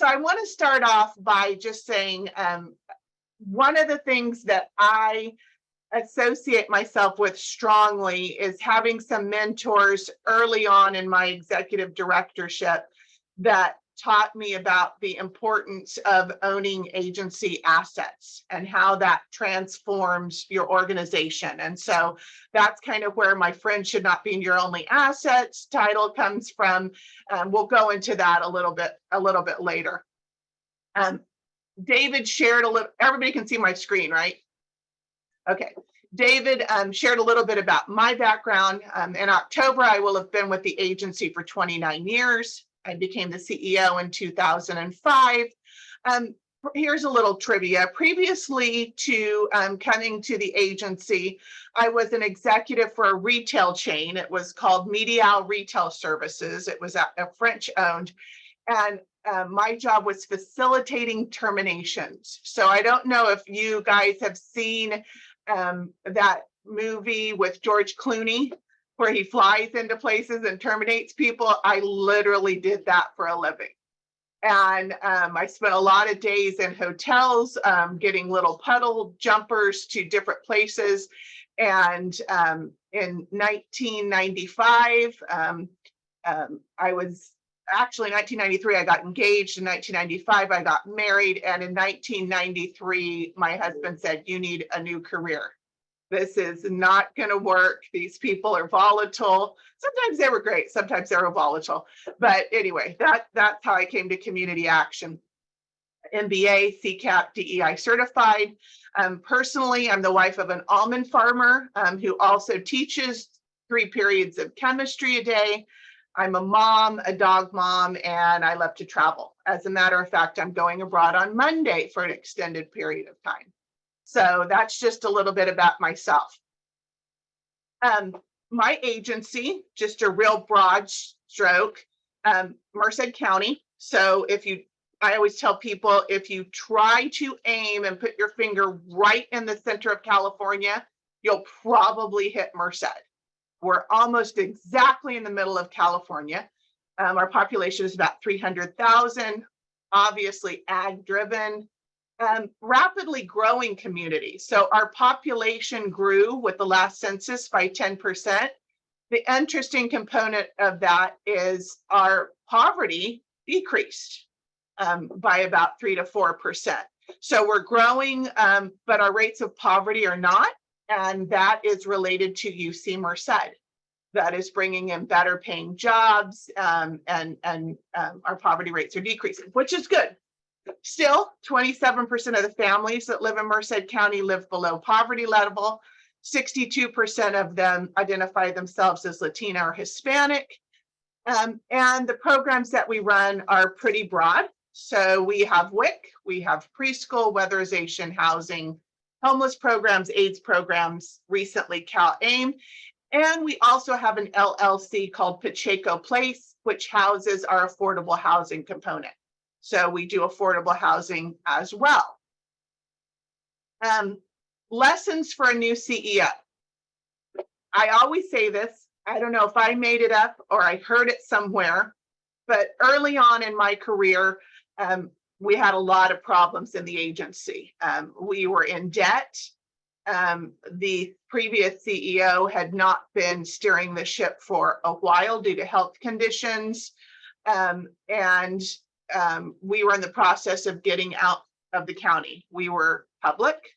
So I want to start off by just saying one of the things that I associate myself with strongly is having some mentors early on in my executive directorship that taught me about the importance of owning agency assets and how that transforms your organization. And so that's kind of where my friend should not be your only assets title comes from. We'll go into that a little bit later. David shared a little, everybody can see my screen, right? Okay. David shared a little bit about my background. In October, I will have been with the agency for 29 years. I became the CEO in 2005. Here's a little trivia. Previously to coming to the agency, I was an executive for a retail chain. It was called Medial Retail Services. It was a French owned. And my job was facilitating terminations. So I don't know if you guys have seen that movie with George Clooney, where he flies into places and terminates people. I literally did that for a living. And I spent a lot of days in hotels getting little puddle jumpers to different places. And in 1995, I was actually 1993, I got engaged. In 1995, I got married. And in 1993, my husband said, "You need a new career. This is not going to work. These people are volatile." Sometimes they were great. Sometimes they were volatile. But anyway, that's how I came to community action. MBA, CCAP, DEI certified. Personally, I'm the wife of an almond farmer who also teaches 3 periods of chemistry a day. I'm a mom, a dog mom, and I love to travel. As a matter of fact, I'm going abroad on Monday for an extended period of time. So that's just a little bit about myself. My agency, just a real broad stroke, Merced County. So I always tell people, if you try to aim and put your finger right in the center of California, you'll probably hit Merced. We're almost exactly in the middle of California. Our population is about 300,000, obviously ag driven, rapidly growing community. So our population grew with the last census by 10%. The interesting component of that is our poverty decreased by about 3 to 4%. So we're growing, but our rates of poverty are not. And that is related to UC Merced. That is bringing in better paying jobs, and our poverty rates are decreasing, which is good. Still, 27% of the families that live in Merced County live below poverty level. 62% of them identify themselves as Latina or Hispanic. And the programs that we run are pretty broad. So we have WIC, we have preschool, weatherization, housing, homeless programs, AIDS programs, recently Cal-AIM. And we also have an LLC called Pacheco Place, which houses our affordable housing component. So we do affordable housing as well. Lessons for a new CEO. I always say this, I don't know if I made it up or I heard it somewhere, but early on in my career, we had a lot of problems in the agency. We were in debt. The previous CEO had not been steering the ship for a while due to health conditions. And we were in the process of getting out of the county. We were public,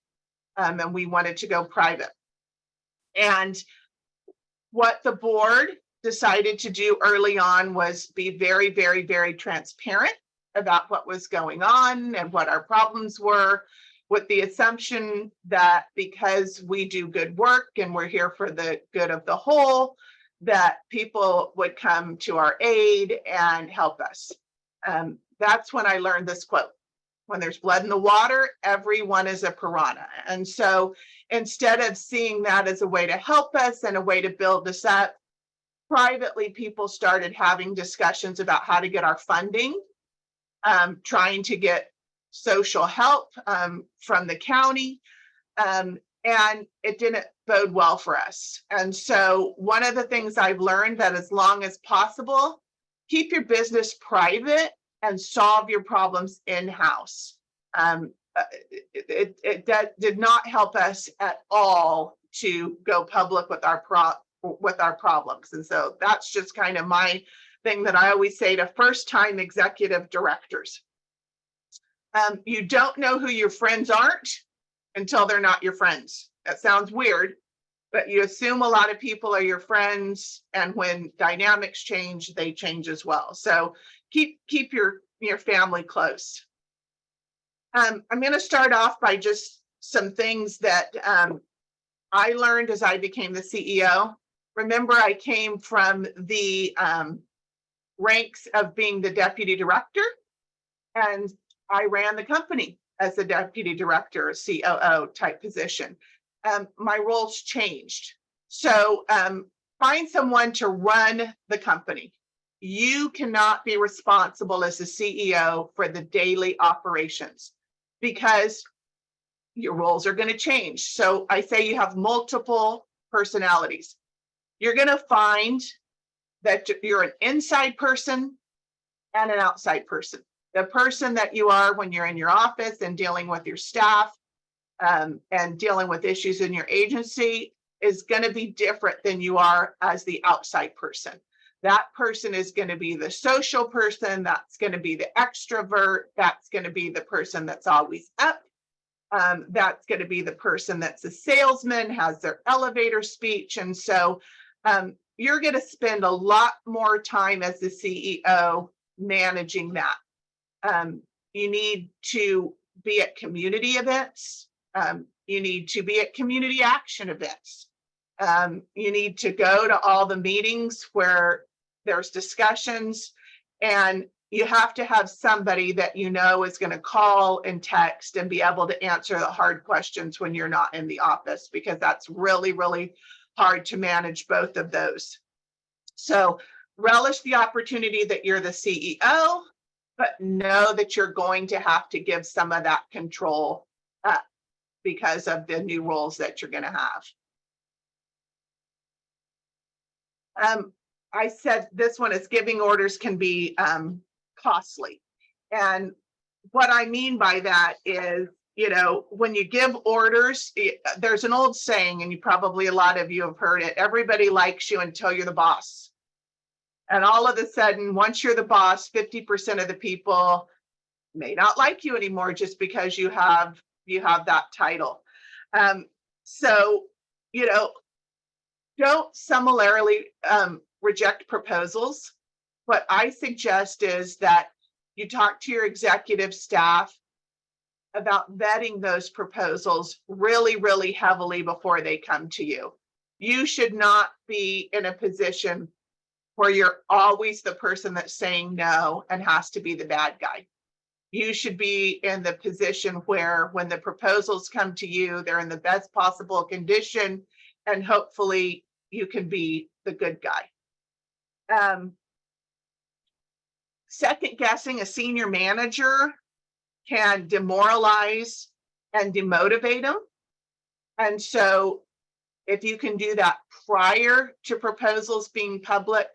and we wanted to go private. And what the board decided to do early on was be very, very, very transparent about what was going on and what our problems were, with the assumption that because we do good work and we're here for the good of the whole, that people would come to our aid and help us. That's when I learned this quote: when there's blood in the water, everyone is a piranha. And so instead of seeing that as a way to help us and a way to build us up, privately, people started having discussions about how to get our funding, trying to get social help from the county, and it didn't bode well for us. And so one of the things I've learned, that as long as possible, keep your business private and solve your problems in-house. It did not help us at all to go public with our problems. And so that's just kind of my thing that I always say to first-time executive directors. You don't know who your friends aren't until they're not your friends. That sounds weird, but you assume a lot of people are your friends, and when dynamics change, they change as well. So keep your family close. I'm going to start off by just some things that I learned as I became the CEO. Remember, I came from the ranks of being the deputy director, and I ran the company as the deputy director, COO type position. My roles changed. So find someone to run the company. You cannot be responsible as the CEO for the daily operations because your roles are going to change. So I say you have multiple personalities. You're going to find that you're an inside person and an outside person. The person that you are when you're in your office and dealing with your staff and dealing with issues in your agency is going to be different than you are as the outside person. That person is going to be the social person. That's going to be the extrovert. That's going to be the person that's always up. That's going to be the person that's a salesman, has their elevator speech. And so you're going to spend a lot more time as the CEO managing that. You need to be at community events. You need to be at community action events. You need to go to all the meetings where there's discussions, and you have to have somebody that you know is going to call and text and be able to answer the hard questions when you're not in the office, because that's really, really hard to manage both of those. So relish the opportunity that you're the CEO, but know that you're going to have to give some of that control up because of the new roles that you're going to have. I said this one is giving orders can be costly. And what I mean by that is, you know, when you give orders, there's an old saying, and a lot of you have heard it, everybody likes you until you're the boss. And all of a sudden, once you're the boss, 50% of the people may not like you anymore just because you have that title. So, you know, don't summarily reject proposals. What I suggest is that you talk to your executive staff about vetting those proposals really, really heavily before they come to you. You should not be in a position where you're always the person that's saying no and has to be the bad guy. You should be in the position where when the proposals come to you, they're in the best possible condition, and hopefully you can be the good guy. Second guessing a senior manager can demoralize and demotivate them. And so if you can do that prior to proposals being public,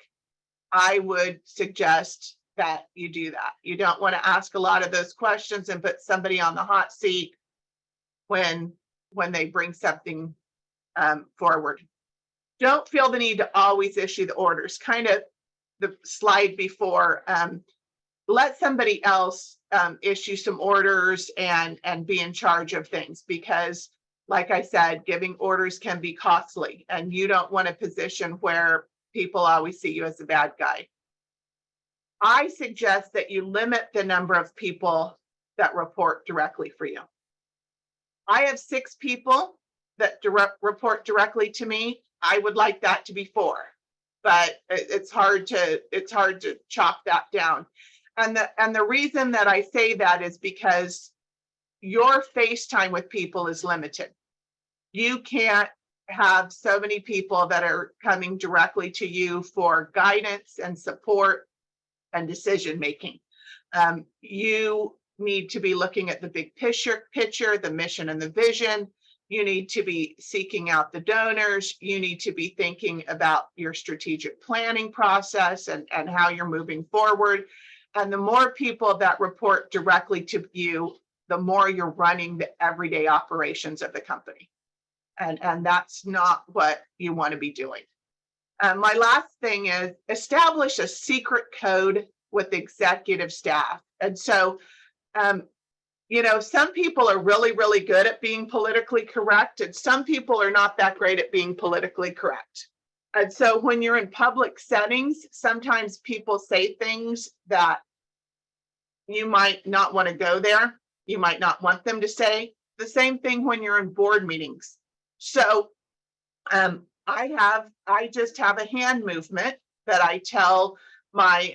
I would suggest that you do that. You don't want to ask a lot of those questions and put somebody on the hot seat when they bring something forward. Don't feel the need to always issue the orders. Kind of the slide before, let somebody else issue some orders and be in charge of things, because like I said, giving orders can be costly, and you don't want a position where people always see you as a bad guy. I suggest that you limit the number of people that report directly for you. I have 6 people that report directly to me. I would like that to be 4, but it's hard to chop that down. And the reason that I say that is because your face time with people is limited. You can't have so many people that are coming directly to you for guidance and support and decision making. You need to be looking at the big picture, the mission and the vision. You need to be seeking out the donors. You need to be thinking about your strategic planning process and how you're moving forward. And the more people that report directly to you, the more you're running the everyday operations of the company. And that's not what you want to be doing. My last thing is establish a secret code with executive staff. And so, some people are really, really good at being politically correct, and some people are not that great at being politically correct. And so when you're in public settings, sometimes people say things that you might not want to go there. You might not want them to say. The same thing when you're in board meetings. So I just have a hand movement that I tell my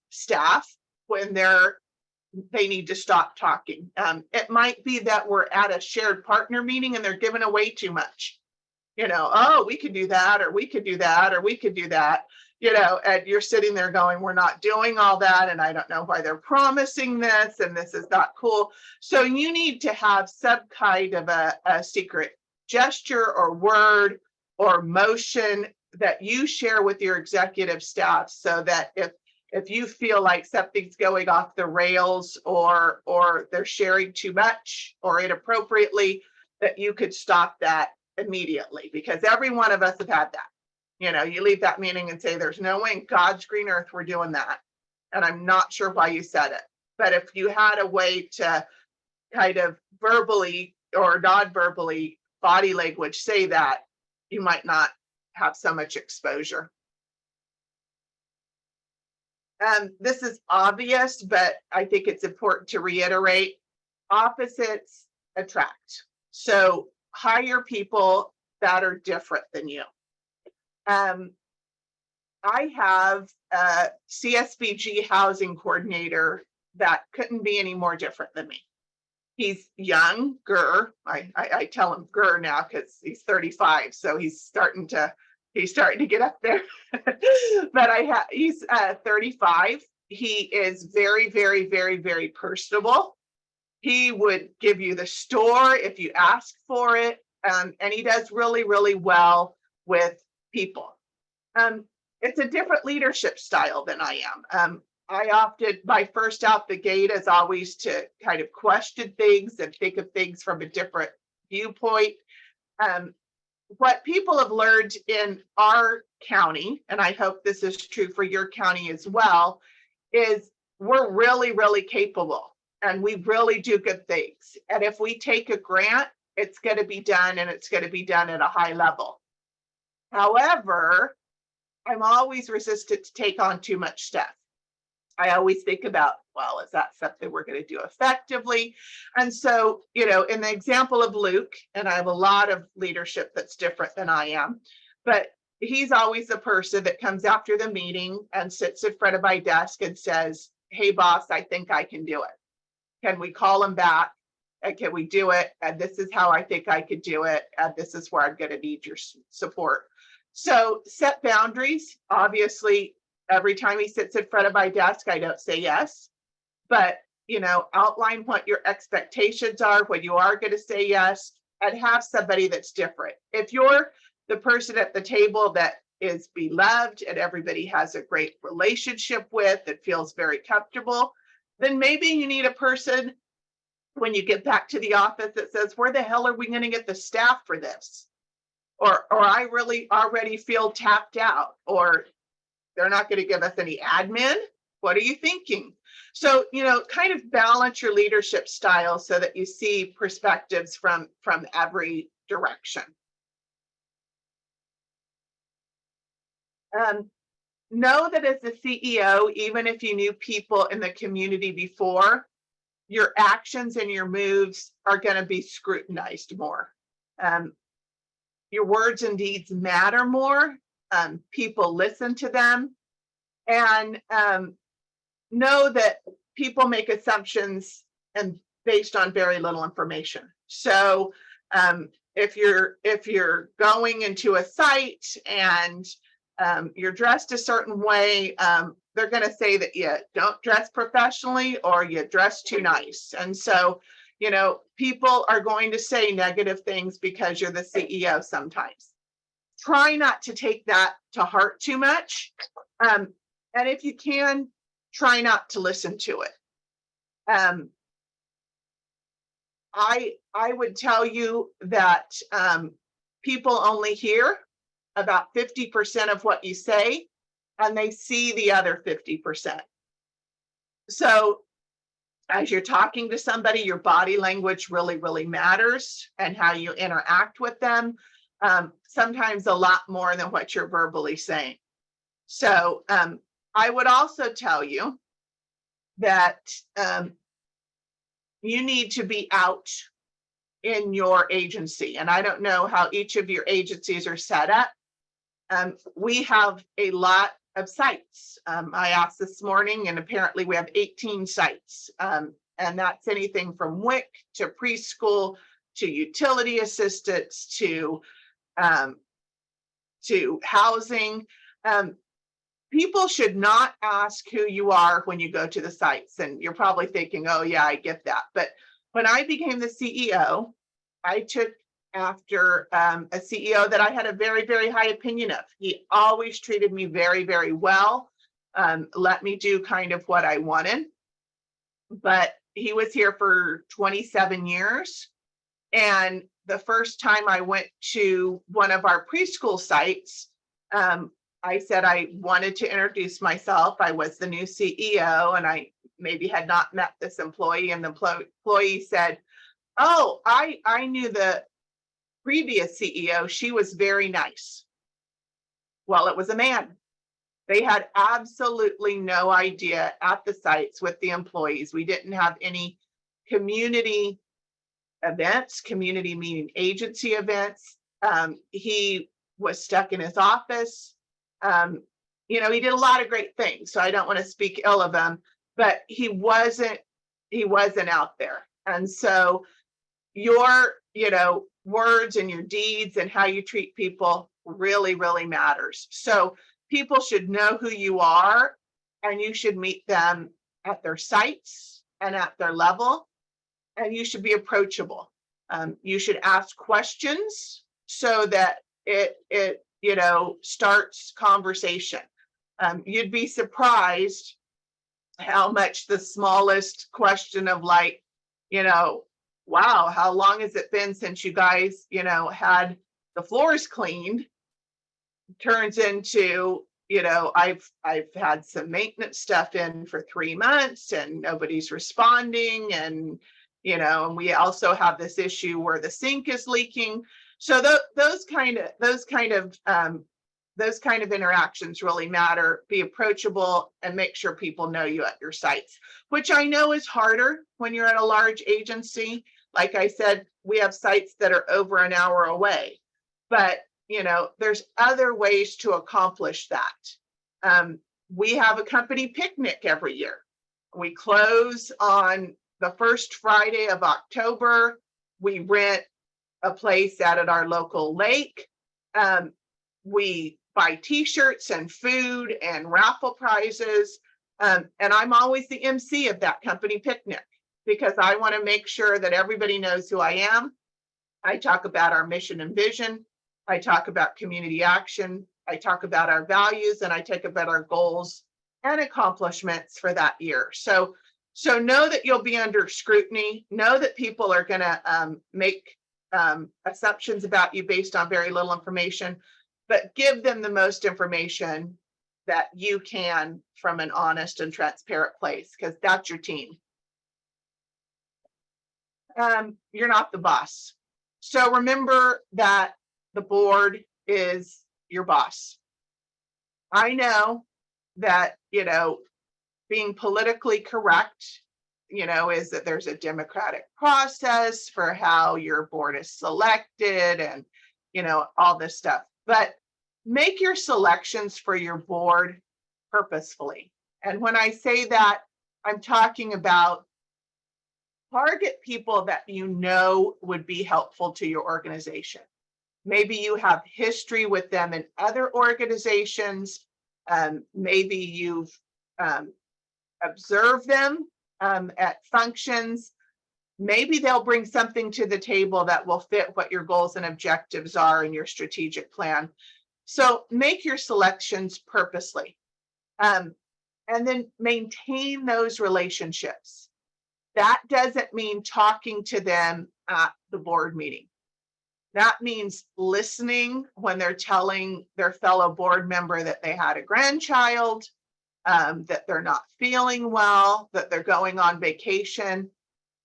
staff when they need to stop talking. It might be that we're at a shared partner meeting and they're giving away too much. Oh, we could do that, or we could do that, or we could do that, and you're sitting there going, we're not doing all that. And I don't know why they're promising this, and this is not cool. So you need to have some kind of a secret gesture or word or motion that you share with your executive staff, so that if you feel like something's going off the rails, or they're sharing too much or inappropriately, that you could stop that immediately, because every one of us have had that. You leave that meeting and say, there's no way in God's green earth we're doing that. And I'm not sure why you said it. But if you had a way to kind of verbally or non-verbally, body language, say that, you might not have so much exposure. This is obvious, but I think it's important to reiterate. Opposites attract. So hire people that are different than you. I have a CSBG housing coordinator that couldn't be any more different than me. He's younger. I tell him Gur now because he's 35, so he's starting to get up there. But he's 35. He is very, very, very, very personable. He would give you the store if you ask for it, and he does really, really well with people. It's a different leadership style than I am. My first out the gate is always to kind of question things and think of things from a different viewpoint. What people have learned in our county, and I hope this is true for your county as well, is we're really, really capable and we really do good things. And if we take a grant, it's going to be done, and it's going to be done at a high level. However, I'm always resistant to take on too much stuff. I always think about, well, is that something we're going to do effectively? And so, in the example of Luke, and I have a lot of leadership that's different than I am, but he's always the person that comes after the meeting and sits in front of my desk and says, hey, boss, I think I can do it. Can we call him back? And can we do it? And this is how I think I could do it. And this is where I'm going to need your support. So set boundaries. Obviously, every time he sits in front of my desk, I don't say yes, but, outline what your expectations are when you are going to say yes, and have somebody that's different. If you're the person at the table that is beloved and everybody has a great relationship with and feels very comfortable, then maybe you need a person when you get back to the office that says, where the hell are we going to get the staff for this? Or I really already feel tapped out, or they're not going to give us any admin. What are you thinking? So, kind of balance your leadership style so that you see perspectives from every direction. Know that as the CEO, even if you knew people in the community before, your actions and your moves are going to be scrutinized more. Your words and deeds matter more. People listen to them, and know that people make assumptions and based on very little information. So if you're going into a site and you're dressed a certain way, they're going to say that you don't dress professionally or you dress too nice. And so, people are going to say negative things because you're the CEO sometimes. Try not to take that to heart too much. And if you can, try not to listen to it. I would tell you that people only hear about 50% of what you say, and they see the other 50%. So as you're talking to somebody, your body language really, really matters, and how you interact with them, sometimes a lot more than what you're verbally saying. So I would also tell you that you need to be out in your agency. And I don't know how each of your agencies are set up. We have a lot of sites. I asked this morning, and apparently we have 18 sites. And that's anything from WIC to preschool to utility assistants to housing. People should not ask who you are when you go to the sites. And you're probably thinking, oh yeah, I get that. But when I became the CEO, I took after a CEO that I had a very, very high opinion of. He always treated me very, very well, let me do kind of what I wanted. But he was here for 27 years. And the first time I went to one of our preschool sites, I said I wanted to introduce myself. I was the new CEO, and I maybe had not met this employee. And the employee said, oh, I knew the previous CEO. She was very nice. Well, it was a man. They had absolutely no idea at the sites with the employees. We didn't have any community events, community meeting agency events. He was stuck in his office. He did a lot of great things, so I don't want to speak ill of him, but he wasn't out there. And so your, words and your deeds and how you treat people really, really matters. So people should know who you are, and you should meet them at their sites and at their level, and you should be approachable. You should ask questions so that it starts conversation. You'd be surprised how much the smallest question of wow, how long has it been since you guys, had the floors cleaned, turns into, I've had some maintenance stuff in for 3 months and nobody's responding. And, and we also have this issue where the sink is leaking. So those kind of interactions really matter. Be approachable and make sure people know you at your sites, which I know is harder when you're at a large agency. Like I said, we have sites that are over an hour away, but there's other ways to accomplish that. We have a company picnic every year. We close on the first Friday of October. We rent a place out at our local lake. We buy t-shirts and food and raffle prizes. And I'm always the MC of that company picnic because I want to make sure that everybody knows who I am. I talk about our mission and vision. I talk about community action. I talk about our values, and I talk about our goals and accomplishments for that year. So know that you'll be under scrutiny. Know that people are going to make assumptions about you based on very little information, but give them the most information that you can from an honest and transparent place, because that's your team. You're not the boss. So remember that the board is your boss. I know that, being politically correct, is that there's a democratic process for how your board is selected and, all this stuff. But make your selections for your board purposefully. And when I say that, I'm talking about target people that would be helpful to your organization. Maybe you have history with them in other organizations. Maybe you've observed them at functions. Maybe they'll bring something to the table that will fit what your goals and objectives are in your strategic plan. So make your selections purposely. and then maintain those relationships. That doesn't mean talking to them at the board meeting. That means listening when they're telling their fellow board member that they had a grandchild, that they're not feeling well, that they're going on vacation,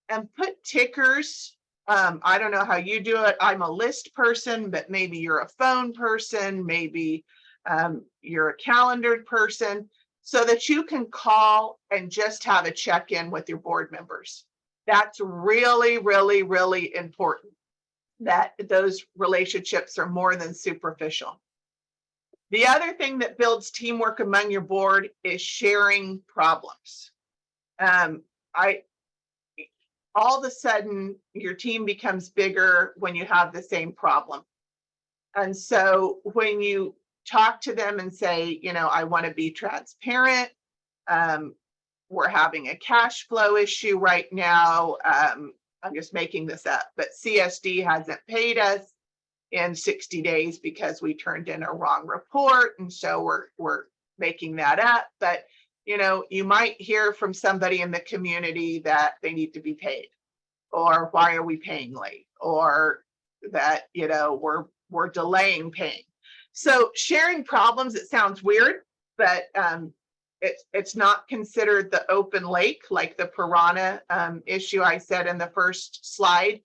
and put tickers. I don't know how you do it. I'm a list person, but maybe you're a phone person, maybe you're a calendared person, so that you can call and just have a check-in with your board members. That's really, really, really important, that those relationships are more than superficial. The other thing that builds teamwork among your board is sharing problems. All of a sudden, your team becomes bigger when you have the same problem. And so when you talk to them and say, I want to be transparent, we're having a cash flow issue right now. I'm just making this up, but CSD hasn't paid us in 60 days because we turned in a wrong report. And so we're making that up. But you might hear from somebody in the community that they need to be paid, or why are we paying late, or that we're delaying paying. So sharing problems, it sounds weird, but it's not considered the open lake like the piranha issue I said in the first slide.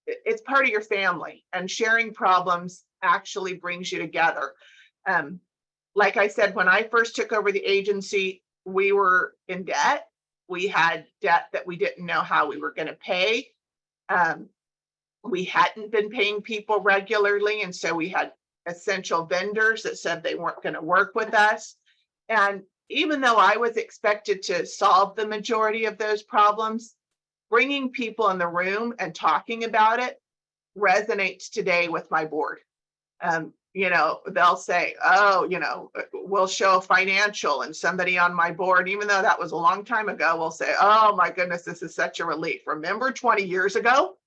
It's part of your family, and sharing problems actually brings you together. Like I said, when I first took over the agency, we were in debt. We had debt that we didn't know how we were going to pay. We hadn't been paying people regularly, and so we had essential vendors that said they weren't going to work with us. And even though I was expected to solve the majority of those problems, bringing people in the room and talking about it resonates today with my board. They'll say, we'll show a financial, and somebody on my board, even though that was a long time ago, will say, oh my goodness, this is such a relief. Remember 20 years ago?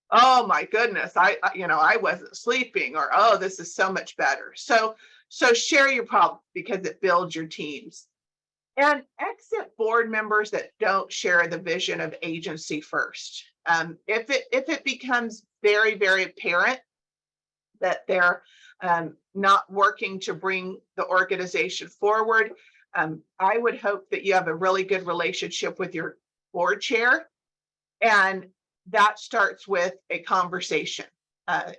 Oh my goodness, I wasn't sleeping, or, oh, this is so much better. So share your problem, because it builds your teams. And exit board members that don't share the vision of agency first. If it becomes very, very apparent that they're not working to bring the organization forward, I would hope that you have a really good relationship with your board chair, and that starts with a conversation.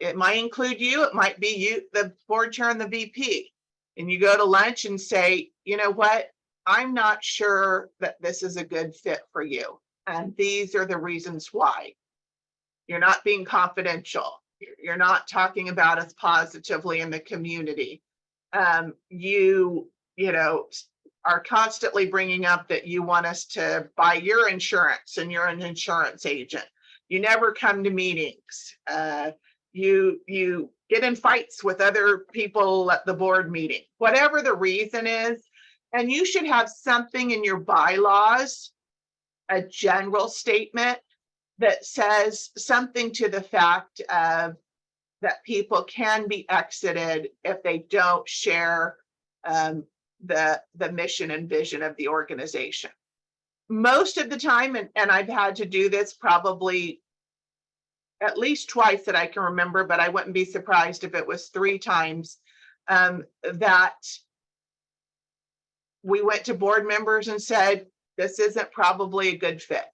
It might include you, it might be you, the board chair, and the VP, and you go to lunch and say, you know what, I'm not sure that this is a good fit for you, and these are the reasons why. You're not being confidential. You're not talking about us positively in the community. You are constantly bringing up that you want us to buy your insurance, and you're an insurance agent. You never come to meetings. You get in fights with other people at the board meeting, whatever the reason is. And you should have something in your bylaws, a general statement that says something to the fact of that people can be exited if they don't share the mission and vision of the organization. Most of the time, and I've had to do this probably at least twice that I can remember, but I wouldn't be surprised if it was 3 times, that we went to board members and said, this isn't probably a good fit.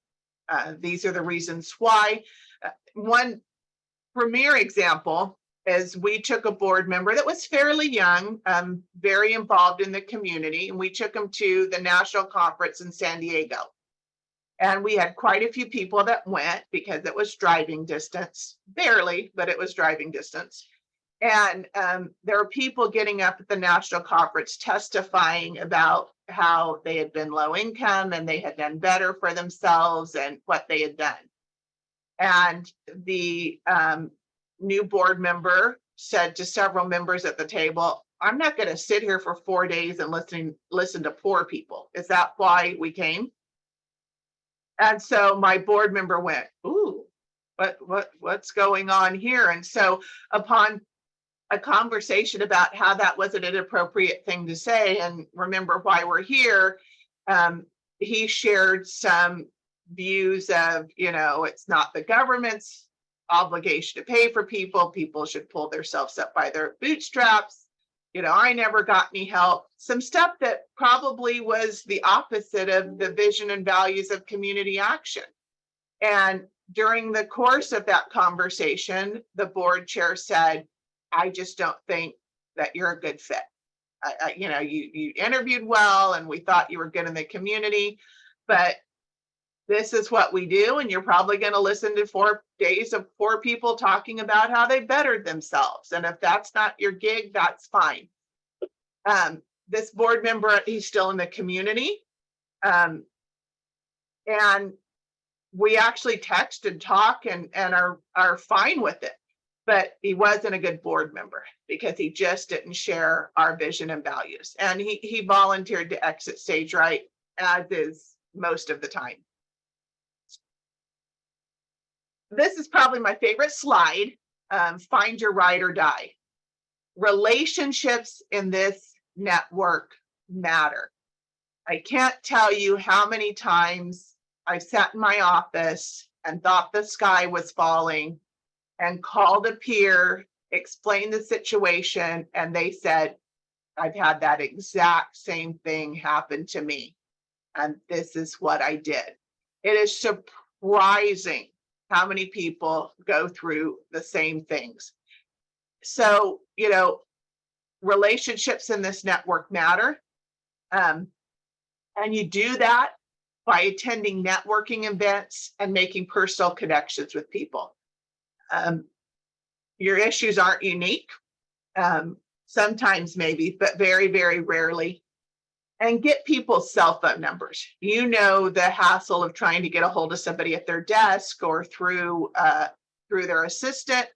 These are the reasons why. One premier example is we took a board member that was fairly young, very involved in the community, and we took them to the national conference in San Diego. And we had quite a few people that went because it was driving distance, barely, but it was driving distance. And there were people getting up at the national conference testifying about how they had been low income and they had done better for themselves and what they had done. And the new board member said to several members at the table, I'm not going to sit here for 4 days and listen to poor people. Is that why we came? And so my board member went, ooh, what's going on here? And so upon a conversation about how that wasn't an appropriate thing to say. And remember why we're here. He shared some views of, it's not the government's obligation to pay for people. People should pull themselves up by their bootstraps. I never got any help. Some stuff that probably was the opposite of the vision and values of community action. And during the course of that conversation, the board chair said, I just don't think that you're a good fit. You interviewed well, and we thought you were good in the community, but this is what we do. And you're probably going to listen to 4 days of 4 people talking about how they bettered themselves. And if that's not your gig, that's fine. This board member, he's still in the community. And we actually text and talk and are fine with it. But he wasn't a good board member because he just didn't share our vision and values. And he volunteered to exit stage right, as is most of the time. This is probably my favorite slide. Find your ride or die. Relationships in this network matter. I can't tell you how many times I've sat in my office and thought the sky was falling and called a peer, explained the situation, and they said, I've had that exact same thing happen to me, and this is what I did. It is surprising how many people go through the same things. So, relationships in this network matter. And you do that by attending networking events and making personal connections with people. Your issues aren't unique, sometimes maybe, but very, very rarely. And get people's cell phone numbers. The hassle of trying to get a hold of somebody at their desk or through their assistant.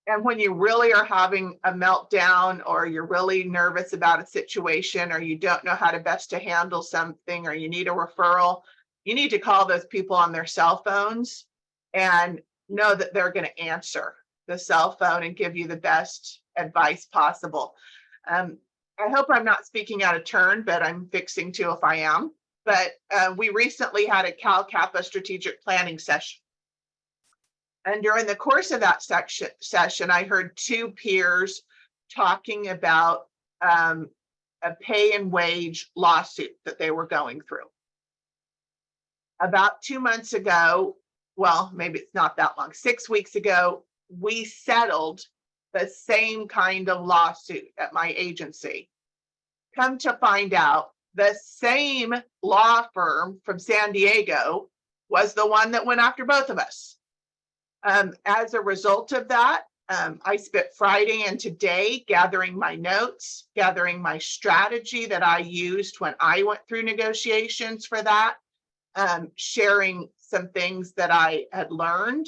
And when you really are having a meltdown, or you're really nervous about a situation, or you don't know how to best to handle something, or you need a referral, you need to call those people on their cell phones and know that they're going to answer the cell phone and give you the best advice possible. I hope I'm not speaking out of turn, but I'm fixing to if I am. But we recently had a Cal Kappa strategic planning session. And during the course of that session, I heard 2 peers talking about a pay and wage lawsuit that they were going through. About 2 months ago, well, maybe it's not that long, 6 weeks ago, we settled the same kind of lawsuit at my agency. Come to find out, the same law firm from San Diego was the one that went after both of us. As a result of that, I spent Friday and today gathering my notes, gathering my strategy that I used when I went through negotiations for that, sharing some things that I had learned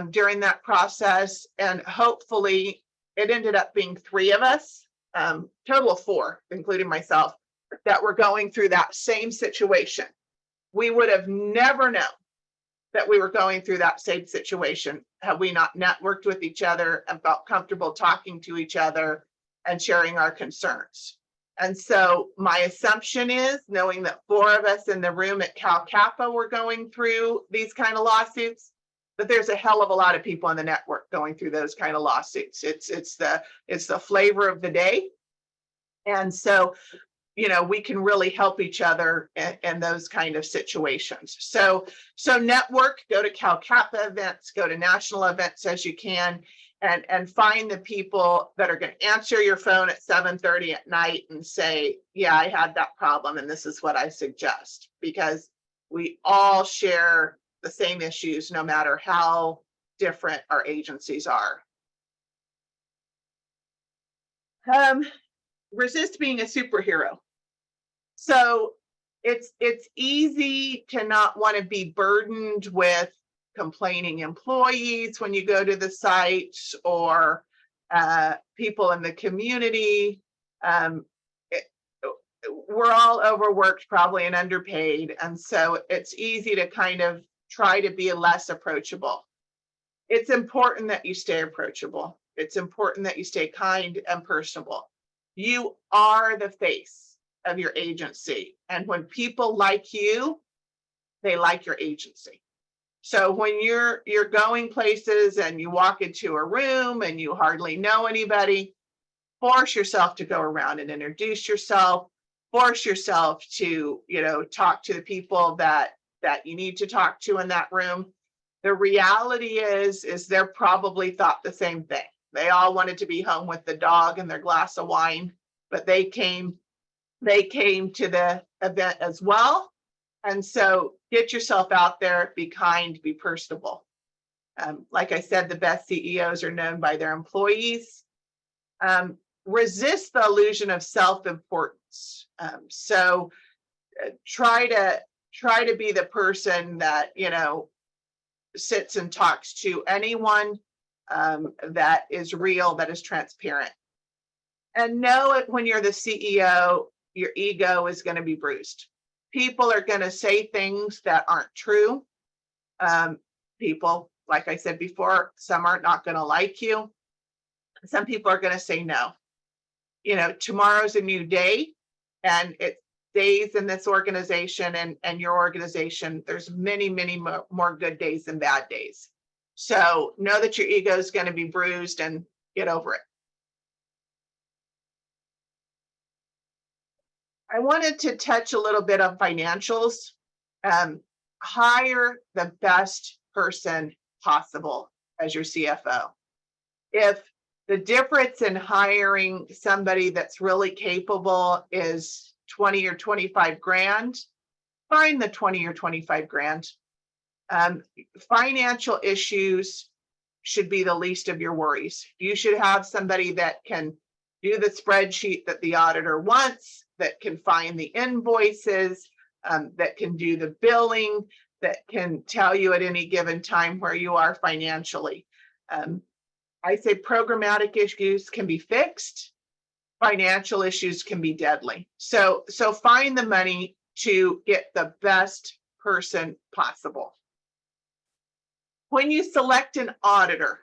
during that process. And hopefully it ended up being 3 of us, total of 4, including myself, that were going through that same situation. We would have never known that we were going through that same situation had we not networked with each other and felt comfortable talking to each other and sharing our concerns. And so my assumption is, knowing that 4 of us in the room at Cal Kappa were going through these kind of lawsuits, that there's a hell of a lot of people in the network going through those kind of lawsuits. It's the flavor of the day. And so, we can really help each other in those kind of situations. So network, go to Cal Kappa events, go to national events as you can, and find the people that are going to answer your phone at 7:30 at night and say, yeah, I had that problem and this is what I suggest, because we all share the same issues, no matter how different our agencies are. Resist being a superhero. So it's easy to not want to be burdened with complaining employees when you go to the site, or people in the community. We're all overworked probably and underpaid. And so it's easy to kind of try to be less approachable. It's important that you stay approachable. It's important that you stay kind and personable. You are the face of your agency. And when people like you, they like your agency. So when you're going places and you walk into a room and you hardly know anybody, force yourself to go around and introduce yourself, force yourself to, talk to the people that you need to talk to in that room. The reality is they're probably thought the same thing. They all wanted to be home with the dog and their glass of wine, but they came to the event as well. And so get yourself out there, be kind, be personable. Like I said, the best CEOs are known by their employees. Resist the illusion of self-importance. So try to be the person that, sits and talks to anyone that is real, that is transparent. And know it when you're the CEO, your ego is going to be bruised. People are going to say things that aren't true. People, like I said before, some are not going to like you. Some people are going to say no. Tomorrow's a new day, and it's days in this organization and your organization. There's many, many more good days than bad days. So know that your ego is going to be bruised and get over it. I wanted to touch a little bit on financials. Hire the best person possible as your CFO. If the difference in hiring somebody that's really capable is 20 or 25 grand, find the 20 or 25 grand. Financial issues should be the least of your worries. You should have somebody that can do the spreadsheet that the auditor wants, that can find the invoices, that can do the billing, that can tell you at any given time where you are financially. I say programmatic issues can be fixed. Financial issues can be deadly. So find the money to get the best person possible. When you select an auditor,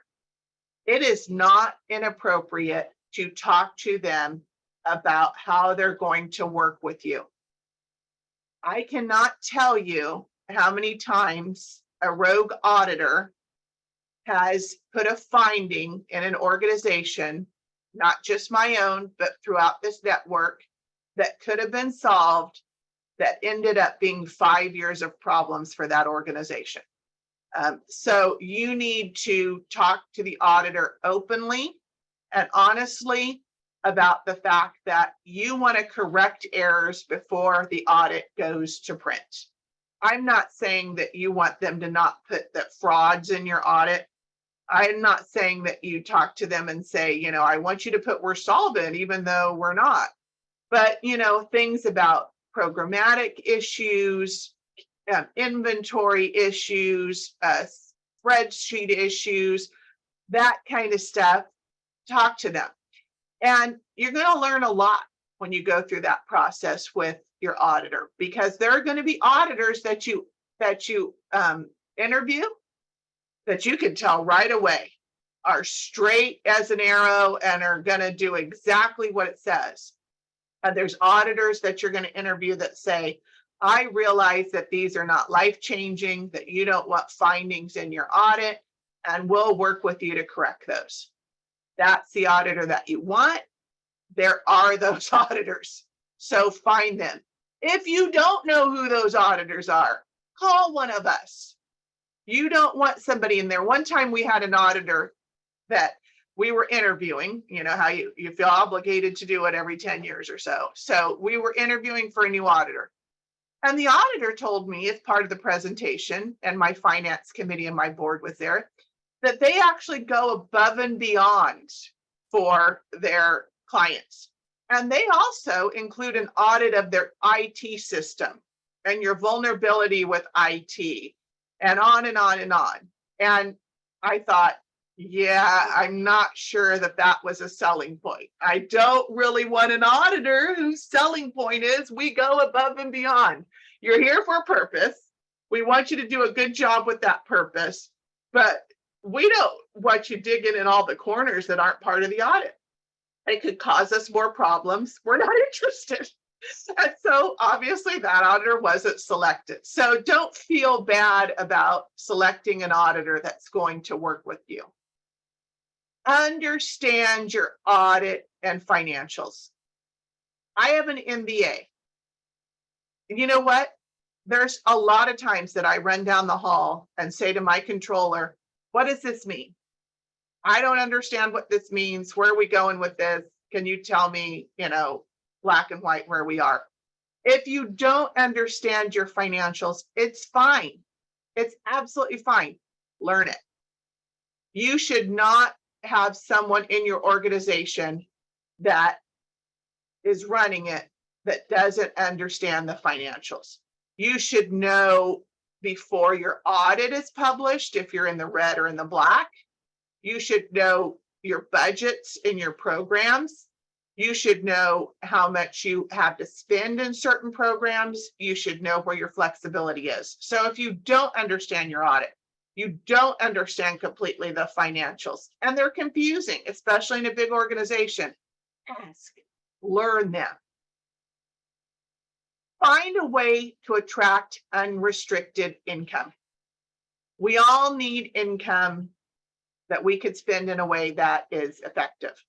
it is not inappropriate to talk to them about how they're going to work with you. I cannot tell you how many times a rogue auditor has put a finding in an organization, not just my own, but throughout this network, that could have been solved, that ended up being 5 years of problems for that organization. So you need to talk to the auditor openly and honestly about the fact that you want to correct errors before the audit goes to print. I'm not saying that you want them to not put the frauds in your audit. I'm not saying that you talk to them and say, I want you to put we're solvent, even though we're not. But, things about programmatic issues, inventory issues, spreadsheet issues, that kind of stuff, talk to them. And you're going to learn a lot when you go through that process with your auditor, because there are going to be auditors that you interview that you can tell right away are straight as an arrow and are going to do exactly what it says. And there's auditors that you're going to interview that say, I realize that these are not life-changing, that you don't want findings in your audit, and we'll work with you to correct those. That's the auditor that you want. There are those auditors, so find them. If you don't know who those auditors are, call one of us. You don't want somebody in there. One time we had an auditor that we were interviewing, how you feel obligated to do it every 10 years or so. So we were interviewing for a new auditor. And the auditor told me as part of the presentation, and my finance committee and my board was there, that they actually go above and beyond for their clients. And they also include an audit of their IT system and your vulnerability with IT, and on and on and on. And I thought, yeah, I'm not sure that was a selling point. I don't really want an auditor whose selling point is we go above and beyond. You're here for a purpose. We want you to do a good job with that purpose, but We don't want you digging in all the corners that aren't part of the audit. It could cause us more problems. We're not interested. And so obviously that auditor wasn't selected. So don't feel bad about selecting an auditor that's going to work with you. Understand your audit and financials. I have an MBA. You know what? There's a lot of times that I run down the hall and say to my controller, what does this mean? I don't understand what this means. Where are we going with this? Can you tell me, black and white where we are? If you don't understand your financials, it's fine. It's absolutely fine. Learn it. You should not have someone in your organization that is running it that doesn't understand the financials. You should know before your audit is published if you're in the red or in the black. You should know your budgets in your programs. You should know how much you have to spend in certain programs. You should know where your flexibility is. So if you don't understand your audit, you don't understand completely the financials, and they're confusing, especially in a big organization, ask, learn them. Find a way to attract unrestricted income. We all need income that we could spend in a way that is effective.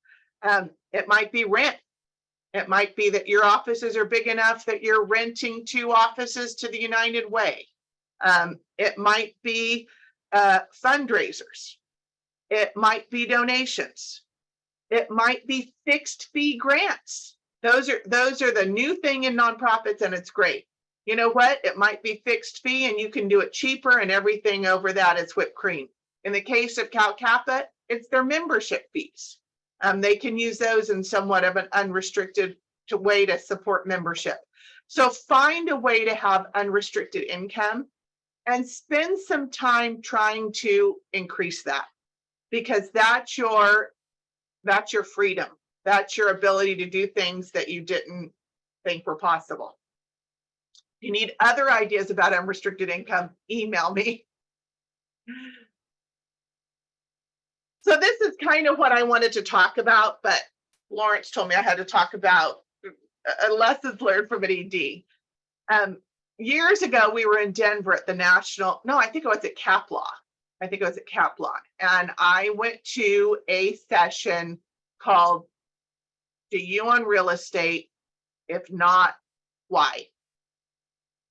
It might be rent. It might be that your offices are big enough that you're renting 2 offices to the United Way. It might be fundraisers. It might be donations. It might be fixed fee grants. Those are the new thing in nonprofits, and it's great. You know what? It might be fixed fee and you can do it cheaper, and everything over that is whipped cream. In the case of Cal Kappa, it's their membership fees. They can use those in somewhat of an unrestricted way to support membership. So find a way to have unrestricted income and spend some time trying to increase that, because that's your freedom. That's your ability to do things that you didn't think were possible. If you need other ideas about unrestricted income, email me. So this is kind of what I wanted to talk about, but Lawrence told me I had to talk about lessons learned from an ED. Years ago, we were in Denver at the I think it was at Caplaw. And I went to a session called Do You Own Real Estate? If Not, Why?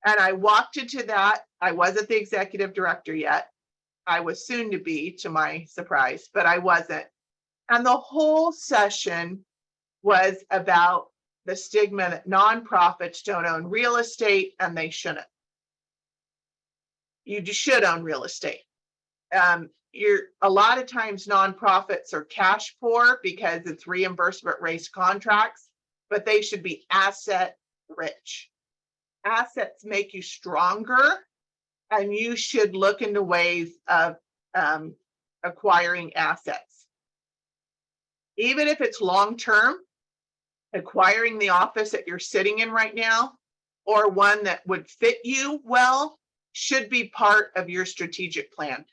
And I walked into that. I wasn't the executive director yet. I was soon to be, to my surprise, but I wasn't. And the whole session was about the stigma that nonprofits don't own real estate, and they shouldn't. You should own real estate. A lot of times nonprofits are cash poor because it's reimbursement-based contracts, but they should be asset rich. Assets make you stronger, and you should look into ways of acquiring assets. Even if it's long-term, acquiring the office that you're sitting in right now, or one that would fit you well, should be part of your strategic plan.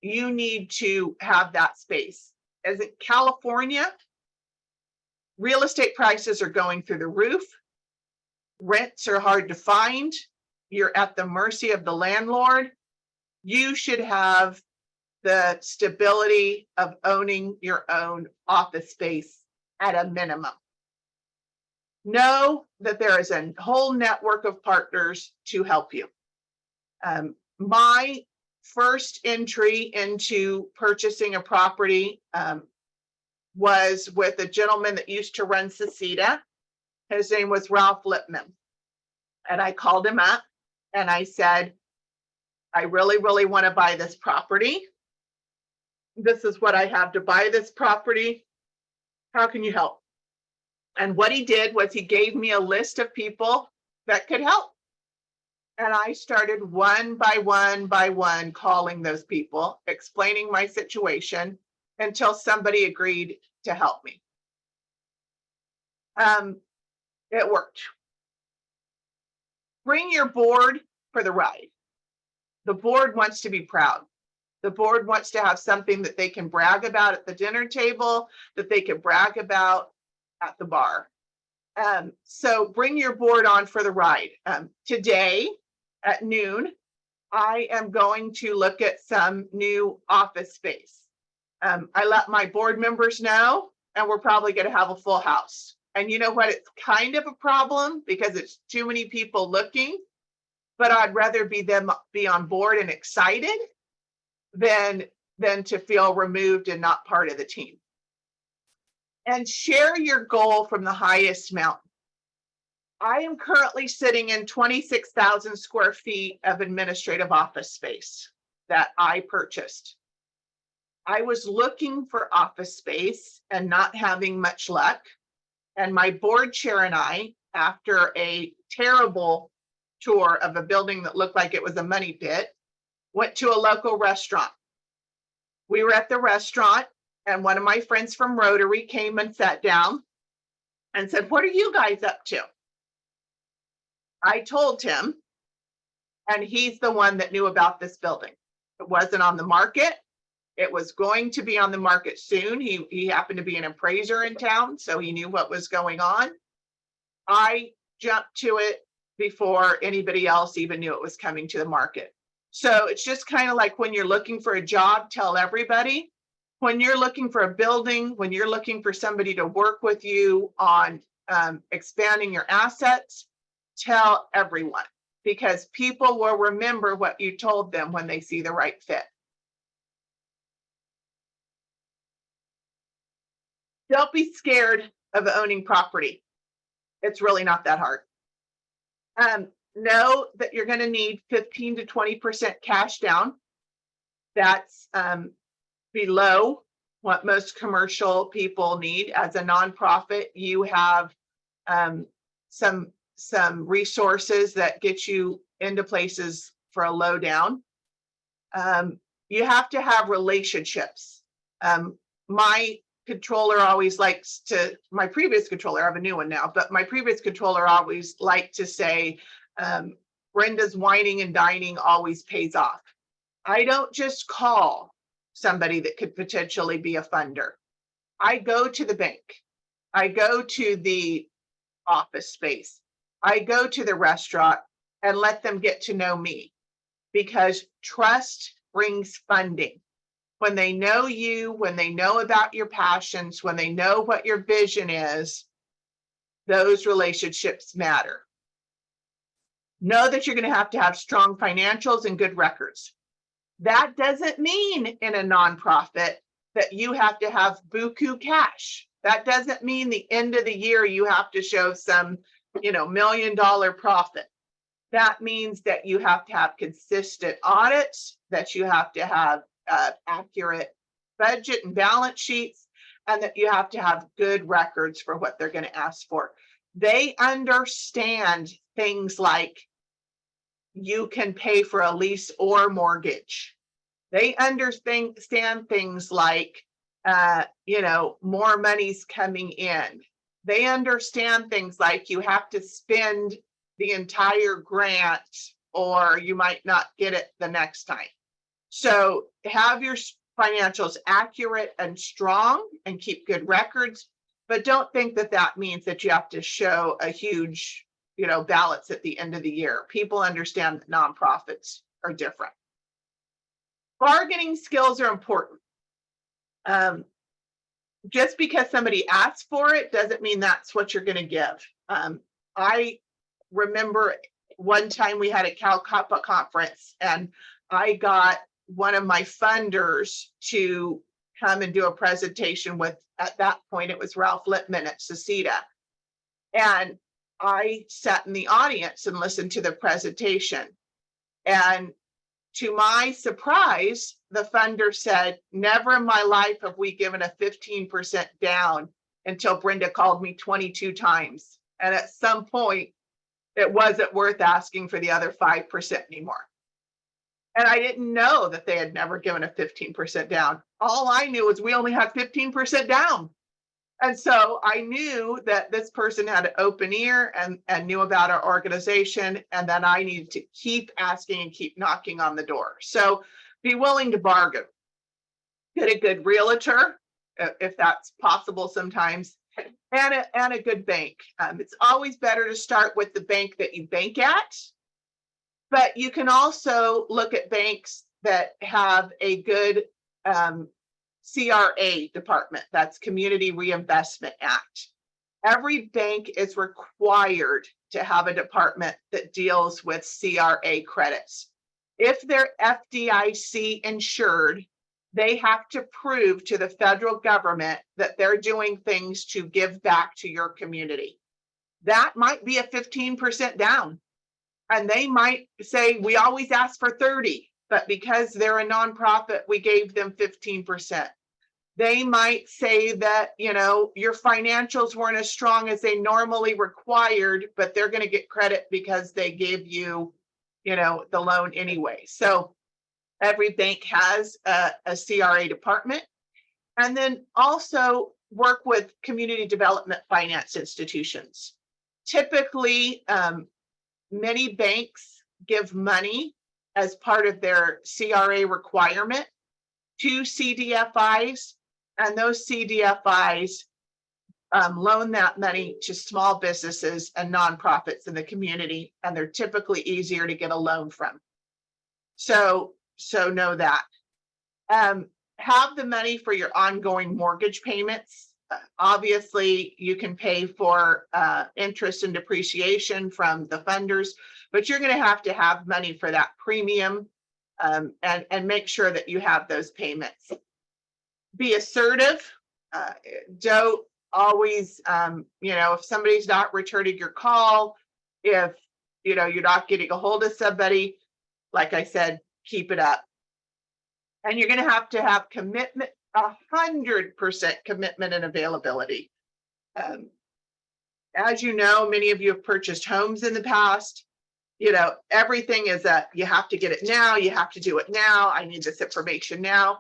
You need to have that space. As in California, real estate prices are going through the roof. Rents are hard to find. You're at the mercy of the landlord. You should have the stability of owning your own office space at a minimum. Know that there is a whole network of partners to help you. My first entry into purchasing a property was with a gentleman that used to run Seceda. His name was Ralph Lipman. And I called him up and I said, I really, really want to buy this property. This is what I have to buy this property. How can you help? And what he did was he gave me a list of people that could help. And I started one by one calling those people, explaining my situation until somebody agreed to help me. It worked. Bring your board for the ride. The board wants to be proud. The board wants to have something that they can brag about at the dinner table, that they can brag about at the bar. So bring your board on for the ride. Today at noon, I am going to look at some new office space. I let my board members know, and we're probably going to have a full house. And you know what? It's kind of a problem because it's too many people looking, but I'd rather be on board and excited than to feel removed and not part of the team. And share your goal from the highest mountain. I am currently sitting in 26,000 square feet of administrative office space that I purchased. I was looking for office space and not having much luck. And my board chair and I, after a terrible tour of a building that looked like it was a money pit, went to a local restaurant. We were at the restaurant, and one of my friends from Rotary came and sat down and said, "What are you guys up to?" I told him, and he's the one that knew about this building. It wasn't on the market. It was going to be on the market soon. He happened to be an appraiser in town, so he knew what was going on. I jumped to it before anybody else even knew it was coming to the market. So it's just kind of like when you're looking for a job, tell everybody. When you're looking for a building, when you're looking for somebody to work with you on expanding your assets, tell everyone, because people will remember what you told them when they see the right fit. Don't be scared of owning property. It's really not that hard. Know that you're going to need 15 to 20% cash down. That's below what most commercial people need. As a nonprofit, you have some resources that get you into places for a low down. You have to have relationships. My controller always likes to, my previous controller, I have a new one now, but my previous controller always liked to say, Brenda's whining and dining always pays off. I don't just call somebody that could potentially be a funder. I go to the bank. I go to the office space. I go to the restaurant and let them get to know me, because trust brings funding. When they know you, when they know about your passions, when they know what your vision is, those relationships matter. Know that you're going to have strong financials and good records. That doesn't mean in a nonprofit that you have to have buku cash. That doesn't mean the end of the year you have to show some, $1 million profit. That means that you have to have consistent audits, that you have to have accurate budget and balance sheets, and that you have to have good records for what they're going to ask for. They understand things like you can pay for a lease or mortgage. They understand things like, more money's coming in. They understand things like you have to spend the entire grant or you might not get it the next time. So have your financials accurate and strong and keep good records, but don't think that that means that you have to show a huge, balance at the end of the year. People understand that nonprofits are different. Bargaining skills are important. Just because somebody asks for it doesn't mean that's what you're going to give. I remember one time we had a Cal Kappa conference, and I got one of my funders to come and do a presentation with, at that point, it was Ralph Lippman at Seceda. And I sat in the audience and listened to the presentation. And to my surprise, the funder said, never in my life have we given a 15% down until Brenda called me 22 times. And at some point, it wasn't worth asking for the other 5% anymore. And I didn't know that they had never given a 15% down. All I knew was we only had 15% down. And so I knew that this person had an open ear and knew about our organization, and that I needed to keep asking and keep knocking on the door. So be willing to bargain. Get a good realtor, if that's possible sometimes, and a good bank. It's always better to start with the bank that you bank at, but you can also look at banks that have a good CRA department. That's Community Reinvestment Act. Every bank is required to have a department that deals with CRA credits. If they're FDIC insured, they have to prove to the federal government that they're doing things to give back to your community. That might be a 15% down. And they might say, we always ask for 30, but because they're a nonprofit, we gave them 15%. They might say that, your financials weren't as strong as they normally required, but they're going to get credit because they gave you, the loan anyway. So every bank has a CRA department. And then also work with community development finance institutions. Typically, many banks give money as part of their CRA requirement to CDFIs, and those CDFIs loan that money to small businesses and nonprofits in the community, and they're typically easier to get a loan from. So know that. Have the money for your ongoing mortgage payments. Obviously, you can pay for interest and depreciation from the funders, but you're going to have money for that premium, and make sure that you have those payments. Be assertive. Don't always, if somebody's not returning your call, if you're not getting a hold of somebody, like I said, keep it up. And you're going to have commitment, 100% commitment and availability. As you know, many of you have purchased homes in the past. Everything is you have to get it now. You have to do it now. I need this information now.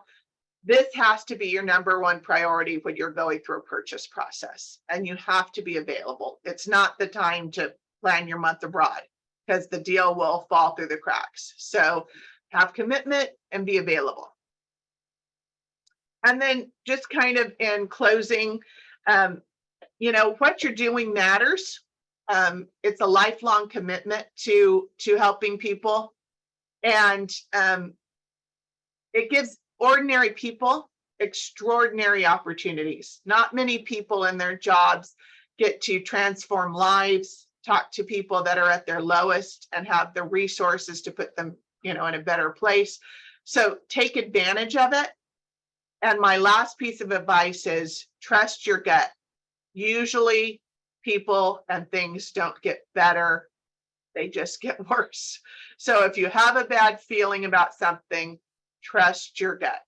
This has to be your number one priority when you're going through a purchase process, and you have to be available. It's not the time to plan your month abroad, because the deal will fall through the cracks. So have commitment and be available. And then just kind of in closing, what you're doing matters. It's a lifelong commitment to helping people. And it gives ordinary people extraordinary opportunities. Not many people in their jobs get to transform lives, talk to people that are at their lowest, and have the resources to put them, in a better place. So take advantage of it. And my last piece of advice is trust your gut. Usually people and things don't get better, they just get worse. So if you have a bad feeling about something, trust your gut.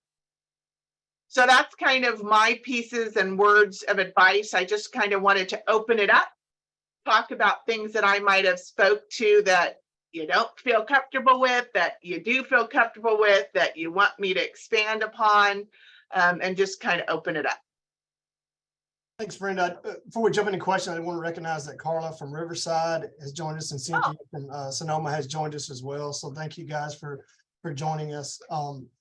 So that's kind of my pieces and words of advice. I just kind of wanted to open it up, talk about things that I might have spoke to that you don't feel comfortable with, that you do feel comfortable with, that you want me to expand upon, and just kind of open it up. Thanks, Brenda. Before we jump into questions, I want to recognize that Carla from Riverside has joined us, and Cynthia from Sonoma has joined us as well. So thank you guys for joining us.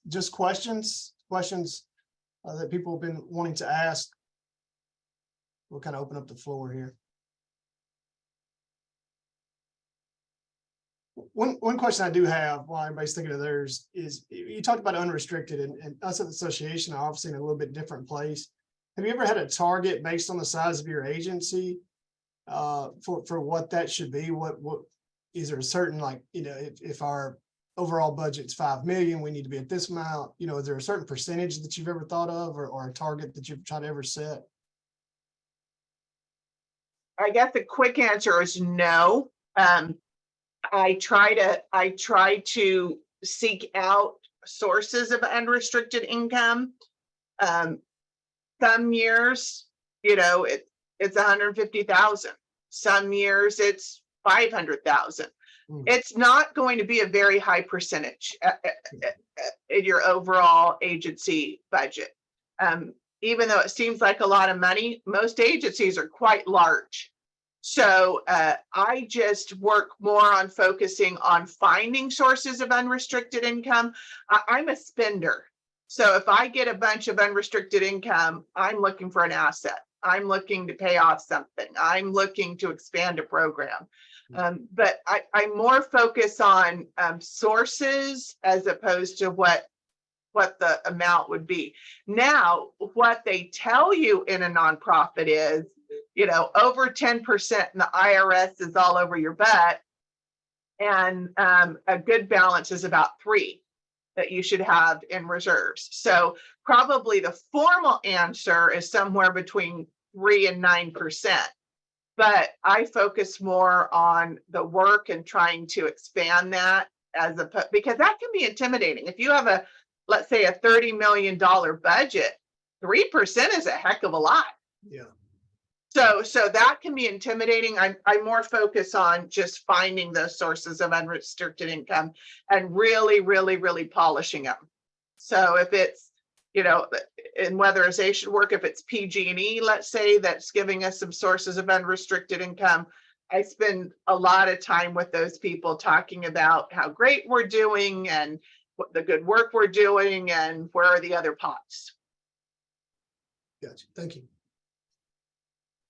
Just questions that people have been wanting to ask. We'll kind of open up the floor here. One question I do have while everybody's thinking of theirs is, you talked about unrestricted, and us at the association are obviously in a little bit different place. Have you ever had a target based on the size of your agency for what that should be? What is there a certain, like, if our overall budget's 5 million, we need to be at this amount? Is there a certain percentage that you've ever thought of, or a target that you've tried to ever set? I guess the quick answer is no. I try to seek out sources of unrestricted income. Some years, it's 150,000. Some years it's 500,000. It's not going to be a very high percentage in your overall agency budget. even though it seems like a lot of money, most agencies are quite large. So I just work more on focusing on finding sources of unrestricted income. I'm a spender. So if I get a bunch of unrestricted income, I'm looking for an asset. I'm looking to pay off something. I'm looking to expand a program. But I more focus on sources as opposed to what the amount would be. Now, what they tell you in a nonprofit is, over 10% and the IRS is all over your butt. And a good balance is about 3 that you should have in reserves. So probably the formal answer is somewhere between 3 and 9%. But I focus more on the work and trying to expand that because that can be intimidating. If you have let's say a $30 million budget, 3% is a heck of a lot. Yeah. So that can be intimidating. I more focus on just finding those sources of unrestricted income and really, really, really polishing them. So if it's, in weatherization work, if it's PG&E, let's say, that's giving us some sources of unrestricted income, I spend a lot of time with those people talking about how great we're doing and what the good work we're doing and where are the other pots. Gotcha. Thank you.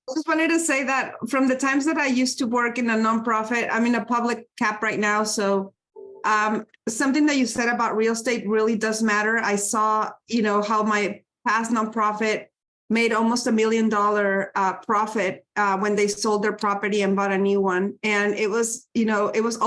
I just wanted to say that from the times that I used to work in a nonprofit, I'm in a public cap right now. So something that you said about real estate really does matter. I saw, how my past nonprofit made almost $1 million profit when they sold their property and bought a new one. And it was, it was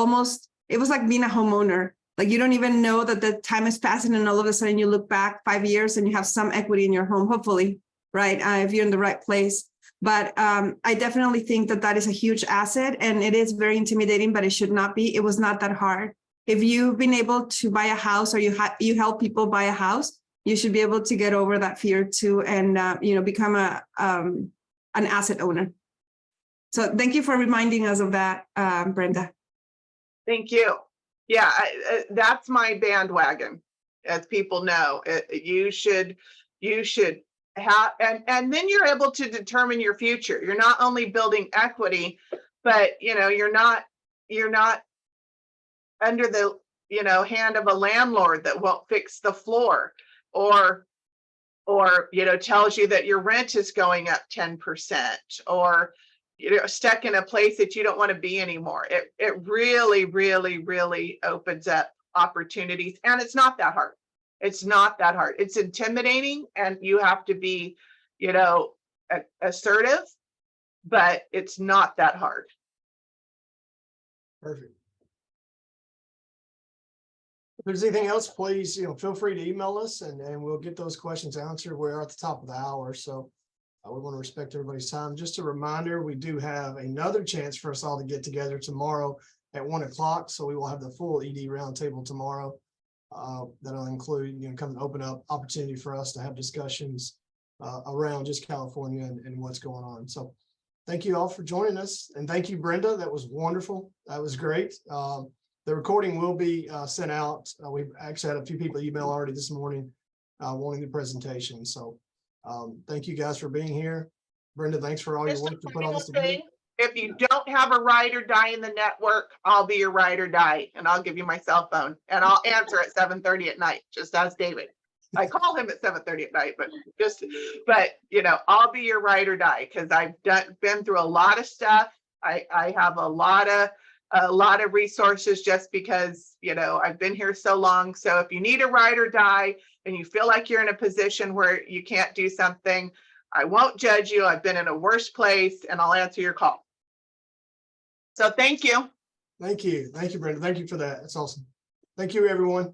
like being a homeowner. Like you don't even know that the time is passing and all of a sudden you look back 5 years and you have some equity in your home, hopefully, right? If you're in the right place. But I definitely think that is a huge asset and it is very intimidating, but it should not be. It was not that hard. If you've been able to buy a house or you help people buy a house, you should be able to get over that fear too and, become an asset owner. So thank you for reminding us of that, Brenda. Thank you. Yeah, that's my bandwagon, as people know. You should have, and then you're able to determine your future. You're not only building equity, but you're not under the hand of a landlord that won't fix the floor or tells you that your rent is going up 10% or stuck in a place that you don't want to be anymore. It really, really, really opens up opportunities, and it's not that hard. It's not that hard. It's intimidating, and you have to be, assertive, but it's not that hard. Perfect. If there's anything else, please, feel free to email us and we'll get those questions answered. We're at the top of the hour, so we want to respect everybody's time. Just a reminder, we do have another chance for us all to get together tomorrow at 1 o'clock. So we will have the full ED roundtable tomorrow. That'll include, come and open up opportunity for us to have discussions around just California and what's going on. So thank you all for joining us. And thank you, Brenda. That was wonderful. That was great. The recording will be sent out. We've actually had a few people email already this morning wanting the presentation. So thank you guys for being here. Brenda, thanks for all your work to put all this together. If you don't have a ride or die in the network, I'll be your ride or die, and I'll give you my cell phone, and I'll answer at 7:30 at night, just as David. I call him at 7:30 at night, but I'll be your ride or die because I've been through a lot of stuff. I have a lot of resources just because I've been here so long. So if you need a ride or die and you feel like you're in a position where you can't do something, I won't judge you. I've been in a worse place, and I'll answer your call. So thank you. Thank you. Thank you, Brenda. Thank you for that. That's awesome. Thank you, everyone.